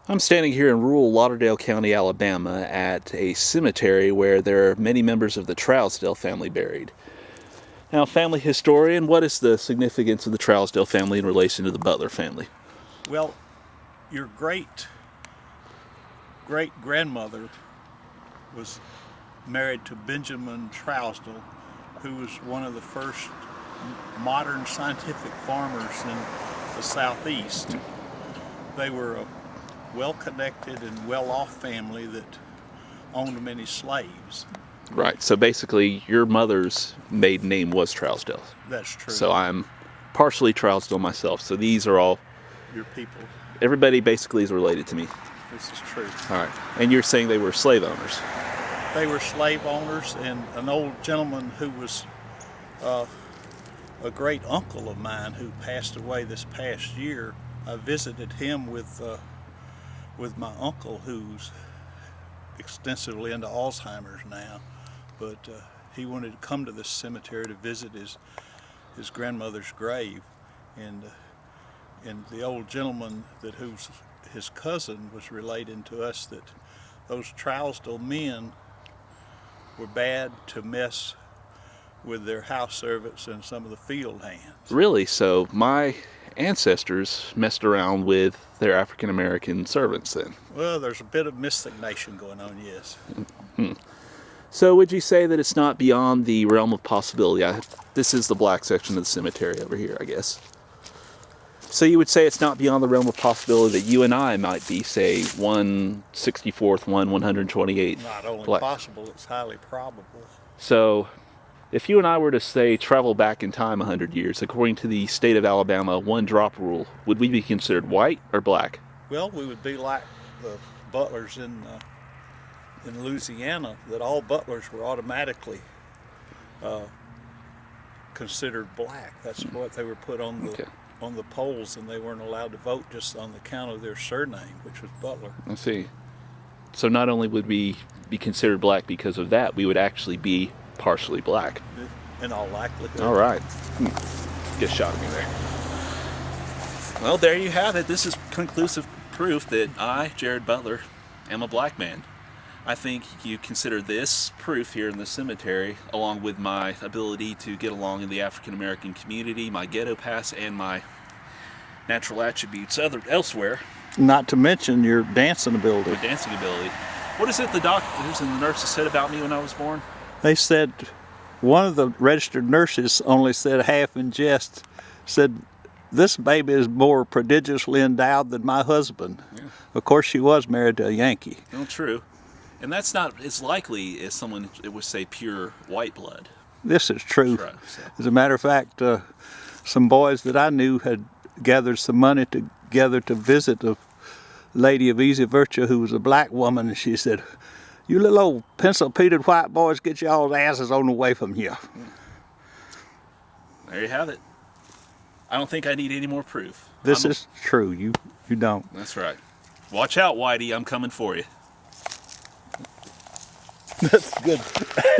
I'm standing here in rural Lauderdale County, Alabama at a cemetery where there are many members of the Trousdale family buried. Now, family historian, what is the significance of the Trousdale family in relation to the Butler family? Well, your great-grandmother was married to Benjamin Trousdale, who was one of the first modern scientific farmers in the Southeast. They were a well-connected and well-off family that owned many slaves. Right, so basically your mother's maiden name was Trousdale. That's true. So I'm partially Trousdale myself, so these are all... Your people. Everybody basically is related to me. This is true. All right, and you're saying they were slave owners? They were slave owners, and an old gentleman who was a great uncle of mine who passed away this past year, I visited him with my uncle, who's extensively into Alzheimer's now, but he wanted to come to this cemetery to visit his grandmother's grave, and the old gentleman who's his cousin was relating to us that those Trousdale men were bad to mess with their house servants and some of the field hands. Really? So my ancestors messed around with their African American servants then? Well, there's a bit of miscegnation going on, yes. So would you say that it's not beyond the realm of possibility? This is the black section of the cemetery over here, I guess. So you would say it's not beyond the realm of possibility that you and I might be, say, 1/64th, 128th Not only black. possible, it's highly probable. So if you and I were to, say, travel back in time 100 years, according to the state of Alabama one-drop rule, would we be considered white or black? Well, we would be like the butlers in Louisiana, that all butlers were automatically considered black. That's what they were put on the polls, and they weren't allowed to vote just on the count of their surname, which was Butler. I see. So not only would we be considered black because of that, we would actually be partially black. In all likelihood. All right. Just shot me there. Well, there you have it. This is conclusive proof that I, Jared Butler, am a black man. I think you consider this proof here in the cemetery, along with my ability to get along in the African American community, my ghetto pass, and my natural attributes elsewhere. Not to mention your dancing ability. My dancing ability. What is it the doctors and the nurses said about me when I was born? They said, one of the registered nurses only said half in jest, said, "This baby is more prodigiously endowed than my husband." Yeah. Of course, she was married to a Yankee. No, true. And that's not as likely as someone it would say pure white blood. This is true. Right, so. As a matter of fact, some boys that I knew had gathered some money together to visit a lady of easy virtue who was a black woman, and she said, "You little old pencil-peated white boys, get y'all's asses on the way from here." There you have it. I don't think I need any more proof. This is true. You don't. That's right. Watch out, Whitey. I'm coming for you. That's good.